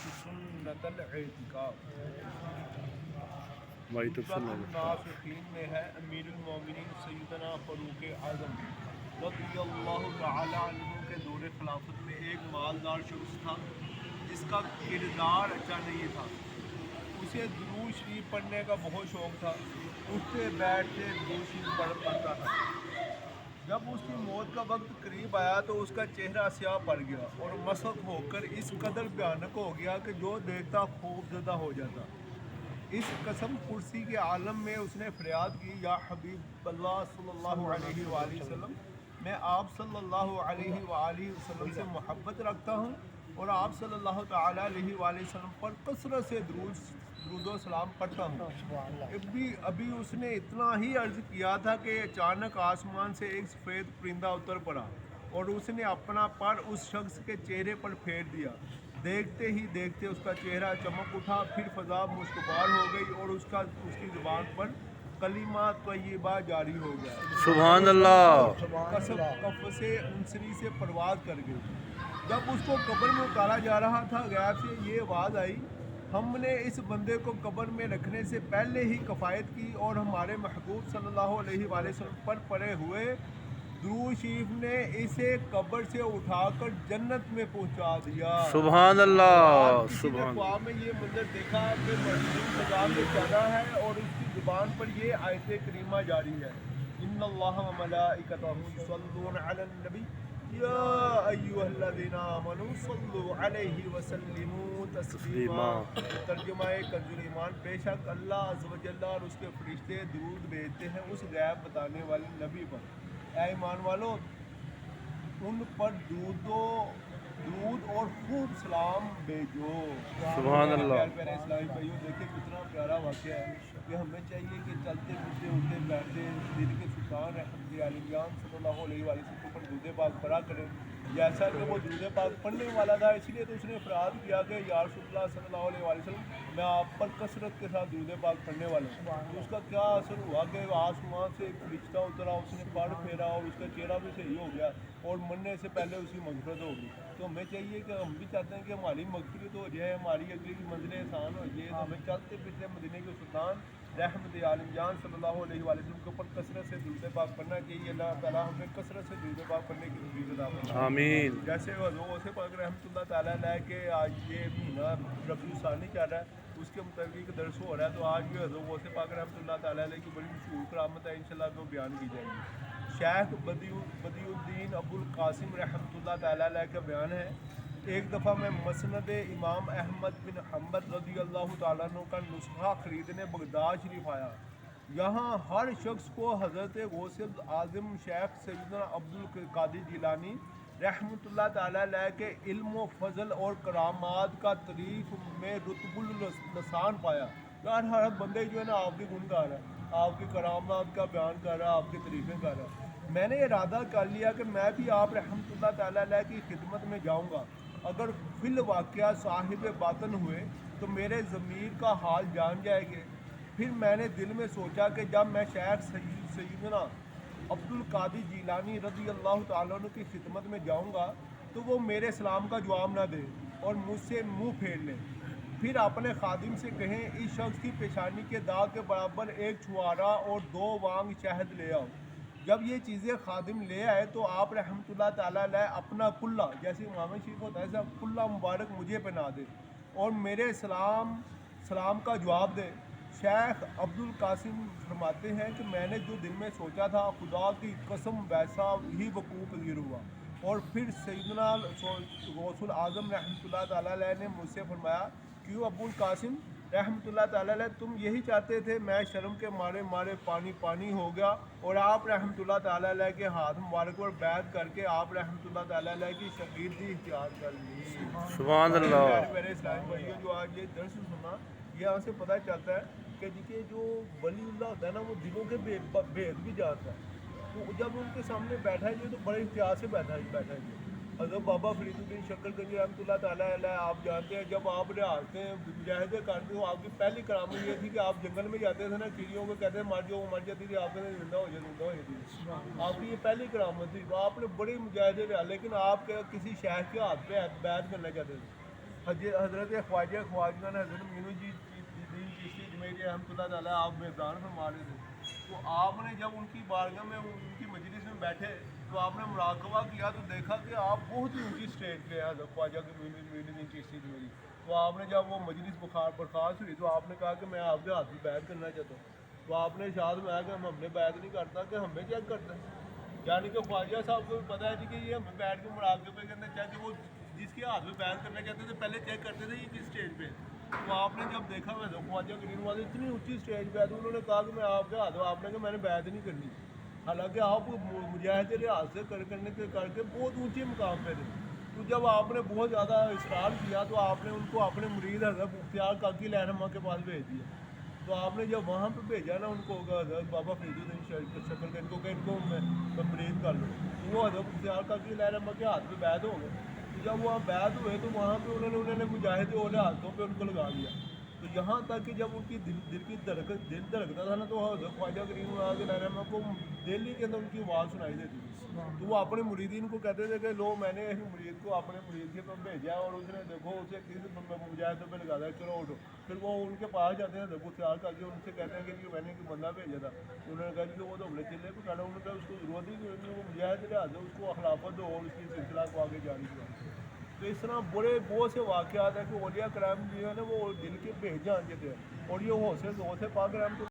سنت الاعتکاف سورۃ الناسخین میں ہے۔ امیر المومنین سیدنا فاروق اعظم رضی اللہ تعالی عنہ کے دور خلافت میں ایک مالدار شخص تھا جس کا کردار اچھا نہیں تھا۔ اسے درود شریف پڑھنے کا بہت شوق تھا، اٹھتے بیٹھتے درود شریف پڑھتا تھا۔ جب اس کی موت کا وقت قریب آیا تو اس کا چہرہ سیاہ پڑ گیا اور مسخ ہو کر اس قدر بھیانک ہو گیا کہ جو دیکھتا خوف زدہ ہو جاتا۔ اس قسم کرسی کے عالم میں اس نے فریاد کی، یا حبیب اللہ صلی اللہ علیہ وآلہ وسلم، میں آپ صلی اللہ علیہ وآلہ وسلم سے محبت رکھتا ہوں اور آپ صلی اللہ تعالی علیہ وآلہ وسلم پر کثرت سے درود و سلام پڑھتا ہوں۔ ابھی اس نے اتنا ہی عرض کیا تھا کہ اچانک آسمان سے ایک سفید پرندہ اتر پڑا اور اس نے اپنا پر اس شخص کے چہرے پر پھیر دیا۔ دیکھتے ہی دیکھتے اس کا چہرہ چمک اٹھا، پھر فضا مشکبار ہو گئی اور اس کی زبان پر کلمہ طیبہ جاری ہو گیا۔ سبحان اللہ۔ کف سے انسری سے پرواز کر گئی۔ جب اس کو قبر میں اتارا جا رہا تھا، غیب سے یہ آواز آئی، ہم نے اس بندے کو قبر میں رکھنے سے پہلے ہی کفایت کی اور ہمارے محبوب صلی اللہ علیہ وآلہ وسلم پر پڑے ہوئے درود شریف نے اسے قبر سے اٹھا کر جنت میں پہنچا دیا۔ سبحان اللہ۔ آج کسی نے سبحان خواب میں یہ منظر دیکھا کہ مرحوم فضا میں چلا ہے اور اس کی زبان پر یہ آیت کریمہ جاری ہے، ان اللہ و ملائکتہ یصلون علی النبی یا ایھا الذین آمنوا صلوا علیہ وسلموا تسلیما۔ ترجمہ کنز ایمان، بے شک اللہ عز و جل اور اس کے فرشتے درود بھیجتے ہیں اس غیب بتانے والے نبی پر۔ اے ایمان والو، ان پر درود اور خوب سلام بھیجو۔ سبحان اللہ۔ پیارے اسلامی بھائیوں، دیکھیں کتنا پیارا واقعہ ہے کہ ہمیں چاہیے کہ چلتے پھرتے اٹھتے بیٹھتے دل کے سلطان رحمت عالم جان صلی اللہ علیہ وآلہ وسلم پر درود پاک پڑھا کریں، جیسا کہ وہ درود پاک پڑھنے والا تھا، اس لیے تو اس نے افراد کیا کہ یا رسول اللہ صلی اللہ علیہ وآلہ وسلم، میں آپ پر کثرت کے ساتھ درود پاک پڑھنے والا ہوں۔ تو اس کا کیا اثر ہوا کہ آسمان سے ایک فرشتہ اترا، اس نے پڑھ پھیرا اور اس کا چہرہ بھی صحیح ہو گیا اور مرنے سے پہلے اس کی مغفرت ہو گئی۔ تو ہمیں چاہیے کہ ہم بھی چاہتے ہیں کہ ہماری مغفرت ہو جائے، ہماری اگلی منزلیں آسان ہو جائے، تو ہمیں چلتے پھرتے مدینے کے سلطان رحمت عالم جان صلی اللہ علیہ وآلہ وسلم کے اوپر کثرت سے درود پاک پڑھنا چاہیے۔ اللہ تعالیٰ ہمیں کثرت سے درود پاک پڑھنے کی توفیق عطا فرمائے۔ آمین۔ جیسے حضرت غوث پاک رحمۃ اللہ تعالیٰ علیہ کے آج یہ مہینہ ربیع الثانی چل رہا ہے، اس کے مطابق درس ہو رہا ہے، تو آج بھی حضرت غوث پاک رحمۃ اللہ تعالیٰ علیہ کی بڑی مشہور کرامت ہے، انشاءاللہ وہ بیان کی جائے گی۔ شیخ بدیع الدین ابو القاسم رحمۃ اللہ تعالیٰ علیہ کا بیان ہے، ایک دفعہ میں مسند امام احمد بن حنبل رضی اللہ تعالیٰ عنہ کا نسخہ خریدنے بغداد شریف آیا۔ یہاں ہر شخص کو حضرت غوث اعظم شیخ سیدنا عبد القادر جیلانی رحمۃ اللہ تعالیٰ علیہ کے علم و فضل اور کرامات کا تعریف میں رتب اللسان پایا۔ یار ہر بندے جو ہے نا آپ کی گن گا رہا ہے، آپ کی کرامات کا بیان کر رہا ہے، آپ کی تعریفیں کر رہا ہے۔ میں نے ارادہ کر لیا کہ میں بھی آپ رحمۃ اللہ تعالیٰ علیہ کی خدمت میں جاؤں گا۔ اگر فی الواقعہ صاحب باطن ہوئے تو میرے ضمیر کا حال جان جائے گے۔ پھر میں نے دل میں سوچا کہ جب میں شیخ سیدنا عبد القادر جیلانی رضی اللہ تعالیٰ عنہ کی خدمت میں جاؤں گا تو وہ میرے سلام کا جواب نہ دے اور مجھ سے منہ پھیر لے۔ پھر اپنے خادم سے کہیں اس شخص کی پیشانی کے داغ کے برابر ایک چھوارا اور 2 وانگ شہد لے آؤ۔ جب یہ چیزیں خادم لے آئے تو آپ رحمۃ اللہ تعالیٰ علیہ اپنا کلہ، جیسے امام شریف ہوتا ہے ایسا کلہ مبارک مجھے پہنا دے اور میرے سلام کا جواب دے۔ شیخ عبد القاسم فرماتے ہیں کہ میں نے جو دل میں سوچا تھا خدا کی قسم ویسا ہی وقوع پذیر ہوا۔ اور پھر سیدنا غوث الاعظم رحمۃ اللہ تعالیٰ علیہ نے مجھ سے فرمایا، کیوں ابو القاسم رحمۃ اللہ تعالیٰ علیہ، تم یہی چاہتے تھے؟ میں شرم کے مارے پانی ہو گیا اور آپ رحمۃ اللہ تعالیٰ علیہ کے ہاتھ مبارک پر بیعت کر کے آپ رحمۃ اللہ تعالیٰ علیہ کی شاگردی اختیار کر لی۔ سبحان اللہ۔ میرے اسلامی بھائیوں، جو آج یہ درس سنا، یہاں سے پتہ چلتا ہے کہ دیکھیے جو ولی اللہ ہوتا ہے نا، وہ دلوں کے بھید بھی جانتا ہے۔ تو جب ان کے سامنے بیٹھا ہے تو بڑے احتیاط سے بیٹھا ہے۔ حضرت بابا فرید الدین شکر گنجی رحمۃ اللہ تعالیٰ علیہ، آپ جانتے ہیں جب آپ رہتے ہیں مجاہدے کرتے ہو، آپ کی پہلی کرامت یہ تھی کہ آپ جنگل میں جاتے تھے نا، چڑیوں کو کہتے ہیں مر جاؤ، مر جاتی تھی، آپ کہتے زندہ ہو جاتی۔ آپ کی یہ پہلی کرامت تھی، تو آپ نے بڑے مجاہدے رہا، لیکن آپ کسی شیخ کے ہاتھ پہ بیعت کرنا چاہتے تھے۔ حضرت خواجہ خواجگان حضرت مینو جی دین چشتی اجمیری رحمۃ اللہ تعالیٰ آپ میزان فرما رہے تھے، تو آپ نے جب ان کی بارگاہ میں ان کی مجلس میں بیٹھے تو آپ نے مراقبہ کیا تو دیکھا کہ آپ بہت ہی اونچی اسٹیج پہ ہیں حضرت خواجہ کے مینو دین چشتی اجمیری. تو آپ نے جب وہ مجلس برخاست ہوئی تو آپ نے کہا کہ میں آپ کے ہاتھ میں بیعت کرنا چاہتا ہوں. تو آپ نے ارشاد میں کہ ہم نے بیعت نہیں کرتا کہ ہمیں چیک کرتا ہے. یعنی کہ خواجہ صاحب کو بھی پتہ ہے جی کہ یہ ہمیں بیٹھ کے مراقبے کرنا چاہتے، وہ جس کے ہاتھ میں بیعت کرنا چاہتے تھے پہلے چیک کرتے تھے یہ کس اسٹیج پہ. تو آپ نے جب دیکھا میں خواجہ کریم والے اتنی اونچی اسٹیج پہ ہے تو انہوں نے کہا کہ میں آپ کے ہاتھ ہوں. آپ نے کہا میں نے بیعت نہیں کرنی، حالانکہ آپ مجاہد لحاظ سے کرنے کے کر کے بہت اونچے مقام پہ تھے. تو جب آپ نے بہت زیادہ اصرار کیا تو آپ نے ان کو اپنے مرید حضرت مختار کاکی رہنما کے پاس بھیج دیا. تو آپ نے جب وہاں پہ بھیجا نا ان کو حضرت بابا فرید الدین شکل کے ان کو میں تمرید کر لوں، تو وہ حضرت مختار کاکی رہنما کے ہاتھ پہ بیعت ہو گئے. تو جب وہاں بیعت ہوئے تو وہاں پہ انہوں نے مجاہد والے ہاتھوں پہ ان کو لگا دیا. تو یہاں تک کہ جب ان کی دل دھڑکتا تھا نا تو حضرت خواجہ کریم رحمہ کو دہلی کے اندر ان کی آواز سنائی دیتی تھی. تو وہ اپنے مریدین کو کہتے تھے کہ لو میں نے ایک مرید کو اپنے مرید کے پاس بھیجا اور اس نے دیکھو اسے کسی مجاہدوں پہ لگا دیا، چلو اٹھو. پھر وہ ان کے پاس جاتے ہیں دیکھو تیار کر کے ان سے کہتے ہیں کہ میں نے ایک بندہ بھیجا تھا. انہوں نے کہا کہ وہ تو ہم نے چلے پہ کھڑا، انہوں نے کہا اس کو ضرورت ہی نہیں، وہ مجاہد لحاظ ہے اس کو خلافت دو اور اس کی سلسلہ کو آگے جاری کیا. تو اس طرح بہت سے واقعات ہیں کہ اولیاء کرام جو ہے نا وہ دل کے بے جان کے تھے. اور یہ غوث پاک رحمۃ